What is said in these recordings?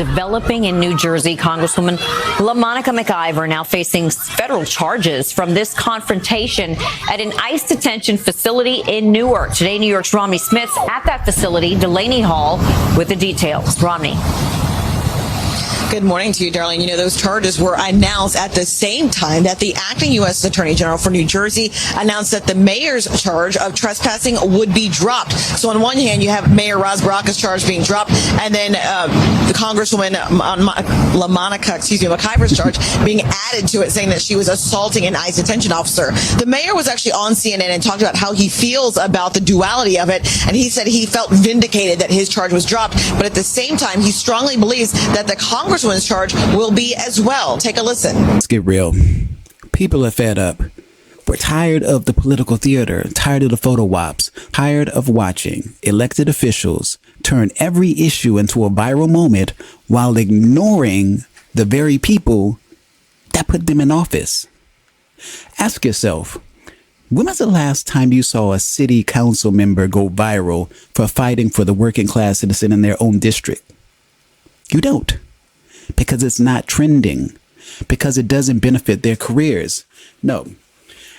developing in New Jersey. Congresswoman LaMonica McIver now facing federal charges from this confrontation at an ICE detention facility in Newark. Today, New York's Romney Smith's at that facility, Delaney Hall, with the details. Romney. Good morning to you, darling. You know, those charges were announced at the same time that the acting U.S. Attorney General for New Jersey announced that the mayor's charge of trespassing would be dropped. So on one hand, you have Mayor Ras Baraka's charge being dropped, and then the Congresswoman LaMonica, McIver's charge being added to it, saying that she was assaulting an ICE detention officer. The mayor was actually on CNN and talked about how he feels about the duality of it, and he said he felt vindicated that his charge was dropped, but at the same time, he strongly believes that the Congresswoman's charge will be as well. Take a listen. Let's get real. People are fed up. We're tired of the political theater, tired of the photo ops, tired of watching elected officials turn every issue into a viral moment while ignoring the very people that put them in office. Ask yourself, when was the last time you saw a city council member go viral for fighting for the working class citizen in their own district? You don't. Because it's not trending, because it doesn't benefit their careers. No.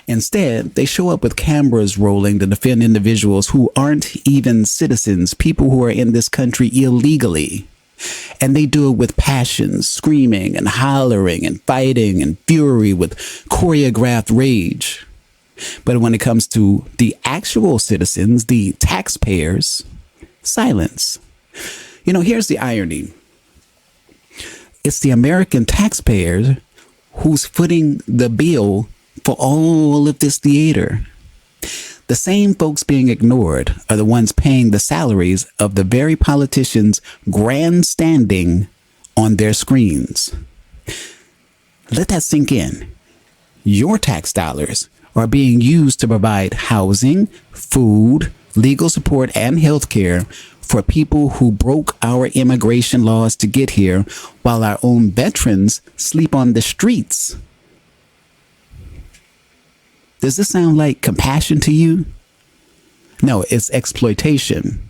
Instead, they show up with cameras rolling to defend individuals who aren't even citizens, people who are in this country illegally. And they do it with passion, screaming and hollering and fighting and fury with choreographed rage. But when it comes to the actual citizens, the taxpayers, silence. You know, here's the irony. It's the American taxpayer who's footing the bill for all of this theater. The same folks being ignored are the ones paying the salaries of the very politicians grandstanding on their screens. Let that sink in. Your tax dollars are being used to provide housing, food, legal support, and health care for people who broke our immigration laws to get here, while our own veterans sleep on the streets. Does this sound like compassion to you? No, it's exploitation.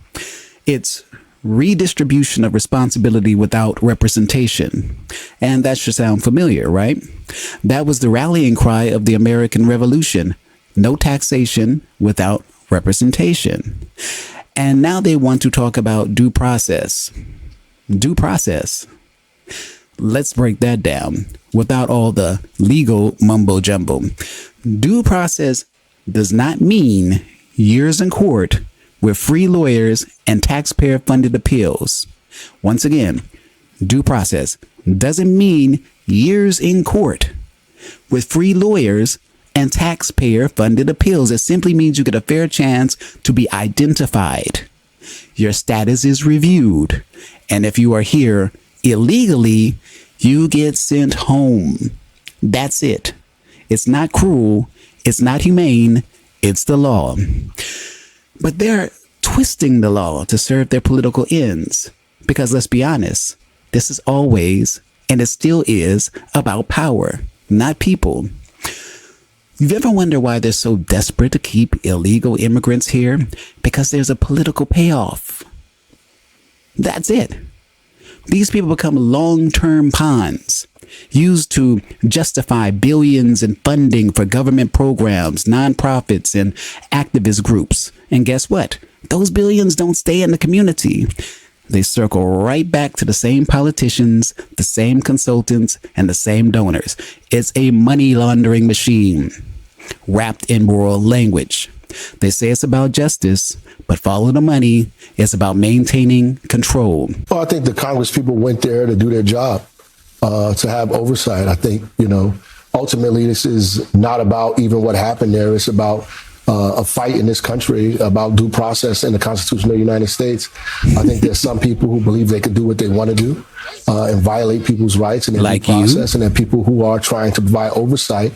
It's redistribution of responsibility without representation. And that should sound familiar, right? That was the rallying cry of the American Revolution. No taxation without representation. And now they want to talk about due process. Due process. Let's break that down without all the legal mumbo jumbo. Due process does not mean years in court with free lawyers and taxpayer funded appeals. Once again, due process doesn't mean years in court with free lawyers and taxpayer-funded appeals. It simply means you get a fair chance to be identified. Your status is reviewed. And if you are here illegally, you get sent home. That's it. It's not cruel. It's not humane. It's the law. But they're twisting the law to serve their political ends. Because let's be honest, this is always, and it still is, about power, not people. You've ever wondered why they're so desperate to keep illegal immigrants here? Because there's a political payoff. That's it. These people become long-term pawns, used to justify billions in funding for government programs, nonprofits, and activist groups. And guess what? Those billions don't stay in the community. They circle right back to the same politicians, the same consultants, and the same donors. It's a money laundering machine wrapped in world language. They say it's about justice, but follow the money. It's about maintaining control. Well, I think the Congress people went there to do their job, to have oversight. I think, ultimately this is not about even what happened there. It's about a fight in this country about due process in the Constitution of the United States. I think there's some people who believe they could do what they want to do and violate people's rights in the due process, and there are people who are trying to provide oversight,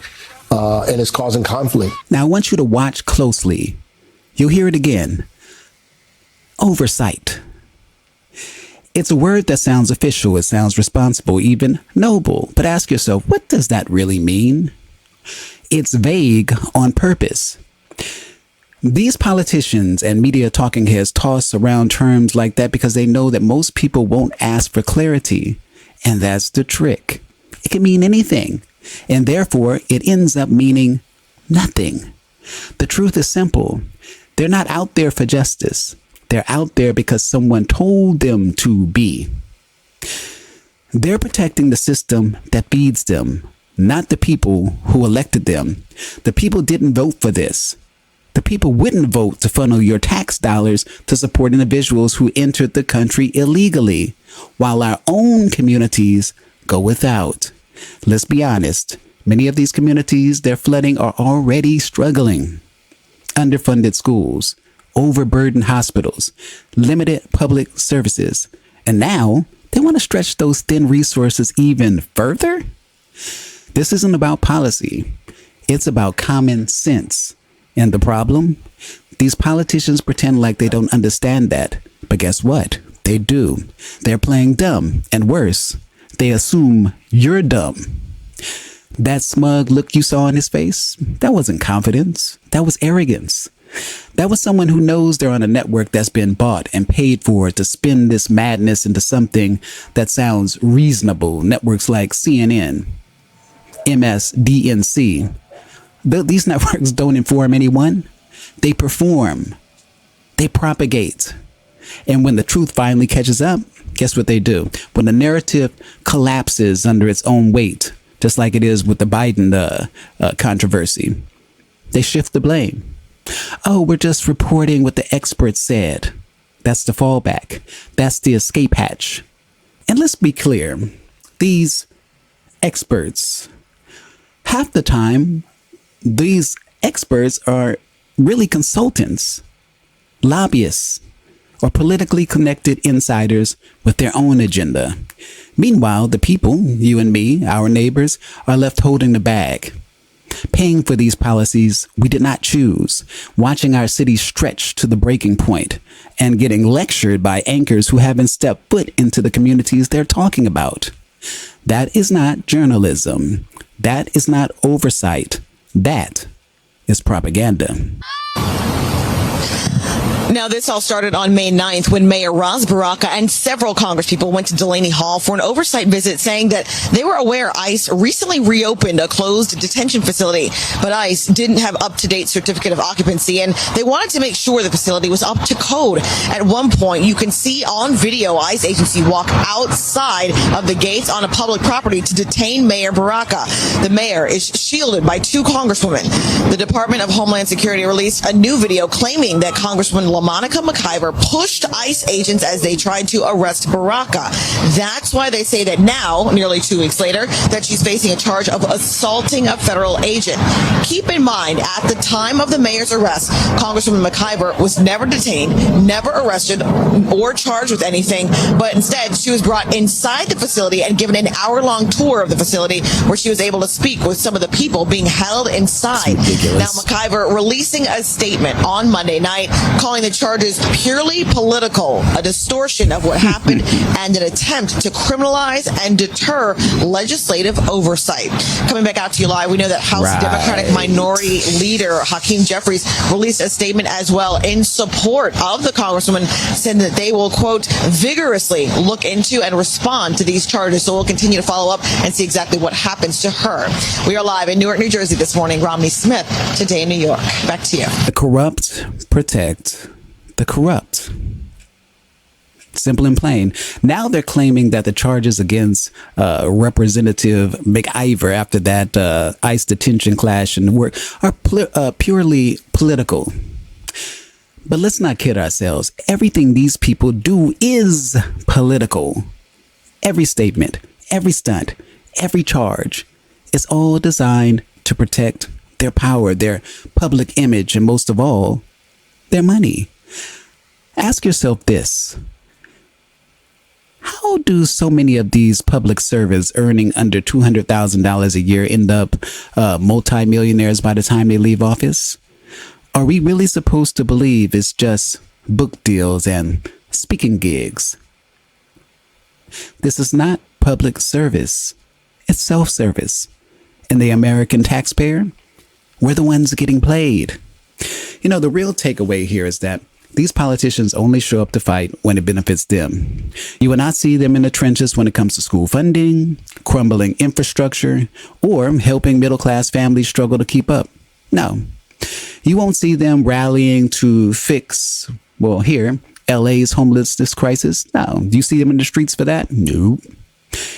and it's causing conflict. Now, I want you to watch closely. You'll hear it again. Oversight. It's a word that sounds official. It sounds responsible, even noble. But ask yourself, what does that really mean? It's vague on purpose. These politicians and media talking heads toss around terms like that because they know that most people won't ask for clarity. And that's the trick. It can mean anything. And therefore, it ends up meaning nothing. The truth is simple. They're not out there for justice. They're out there because someone told them to be. They're protecting the system that feeds them, not the people who elected them. The people didn't vote for this. The people wouldn't vote to funnel your tax dollars to support individuals who entered the country illegally, while our own communities go without. Let's be honest. Many of these communities they're flooding are already struggling. Underfunded schools, overburdened hospitals, limited public services. And now they want to stretch those thin resources even further? This isn't about policy. It's about common sense. And the problem? These politicians pretend like they don't understand that. But guess what? They do. They're playing dumb. And worse, they assume you're dumb. That smug look you saw on his face, that wasn't confidence. That was arrogance. That was someone who knows they're on a network that's been bought and paid for to spin this madness into something that sounds reasonable. Networks like CNN, MSNBC. These networks don't inform anyone. They perform. They propagate. And when the truth finally catches up, guess what they do? When the narrative collapses under its own weight, just like it is with the Biden controversy, they shift the blame. Oh, we're just reporting what the experts said. That's the fallback. That's the escape hatch. And let's be clear, these experts, half the time, these experts are really consultants, lobbyists, or politically connected insiders with their own agenda. Meanwhile, the people, you and me, our neighbors, are left holding the bag, paying for these policies we did not choose, watching our city stretch to the breaking point, and getting lectured by anchors who haven't stepped foot into the communities they're talking about. That is not journalism. That is not oversight. That is propaganda. Now, this all started on May 9th when Mayor Ras Baraka and several congresspeople went to Delaney Hall for an oversight visit, saying that they were aware ICE recently reopened a closed detention facility, but ICE didn't have up-to-date certificate of occupancy, and they wanted to make sure the facility was up to code. At one point, you can see on video ICE agency walk outside of the gates on a public property to detain Mayor Baraka. The mayor is shielded by two congresswomen. The Department of Homeland Security released a new video claiming that Congresswoman McIver pushed ICE agents as they tried to arrest Baraka. That's why they say that now, nearly 2 weeks later, that she's facing a charge of assaulting a federal agent. Keep in mind, at the time of the mayor's arrest, Congresswoman McIver was never detained, never arrested, or charged with anything, but instead she was brought inside the facility and given an hour-long tour of the facility where she was able to speak with some of the people being held inside. Now, McIver releasing a statement on Monday night calling the charges purely political, a distortion of what happened, and an attempt to criminalize and deter legislative oversight. Coming back out to you live, we know that House Democratic Minority Leader Hakeem Jeffries released a statement as well in support of the Congresswoman, saying that they will, quote, vigorously look into and respond to these charges. So we'll continue to follow up and see exactly what happens to her. We are live in Newark, New Jersey this morning. Romney Smith, Today in New York. Back to you. The corrupt protect the corrupt. Simple and plain. Now they're claiming that the charges against Representative McIver after that ICE detention clash in Newark are purely political. But let's not kid ourselves. Everything these people do is political. Every statement, every stunt, every charge is all designed to protect their power, their public image, and most of all, their money. Ask yourself this. How do so many of these public servants earning under $200,000 a year end up multimillionaires by the time they leave office? Are we really supposed to believe it's just book deals and speaking gigs? This is not public service. It's self-service. And the American taxpayer, we're the ones getting played. You know, the real takeaway here is that these politicians only show up to fight when it benefits them. You will not see them in the trenches when it comes to school funding, crumbling infrastructure, or helping middle-class families struggle to keep up. No. You won't see them rallying to fix, well, here, LA's homelessness crisis. No. Do you see them in the streets for that? No.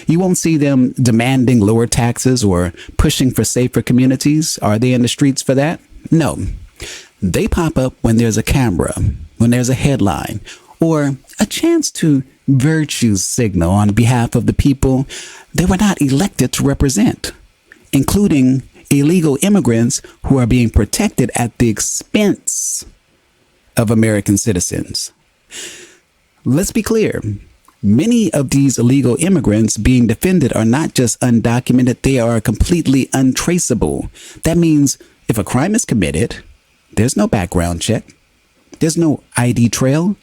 You won't see them demanding lower taxes or pushing for safer communities. Are they in the streets for that? No. They pop up when there's a camera, when there's a headline, or a chance to virtue signal on behalf of the people they were not elected to represent, including illegal immigrants who are being protected at the expense of American citizens. Let's be clear. Many of these illegal immigrants being defended are not just undocumented, they are completely untraceable. That means if a crime is committed, there's no background check. There's no ID trail.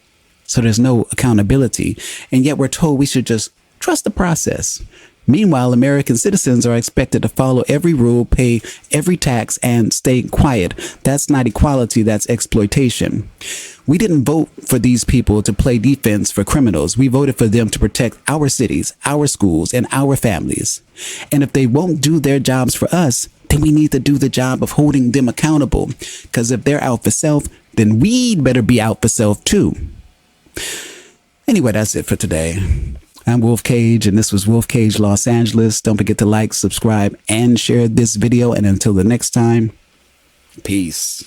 So there's no accountability. And yet we're told we should just trust the process. Meanwhile, American citizens are expected to follow every rule, pay every tax, and stay quiet. That's not equality, that's exploitation. We didn't vote for these people to play defense for criminals. We voted for them to protect our cities, our schools, and our families. And if they won't do their jobs for us, then we need to do the job of holding them accountable. Because if they're out for self, then we'd better be out for self too. Anyway, that's it for today. I'm Wolf Kage, and this was Wolf Kage Los Angeles. Don't forget to like, subscribe, and share this video. And until the next time, peace.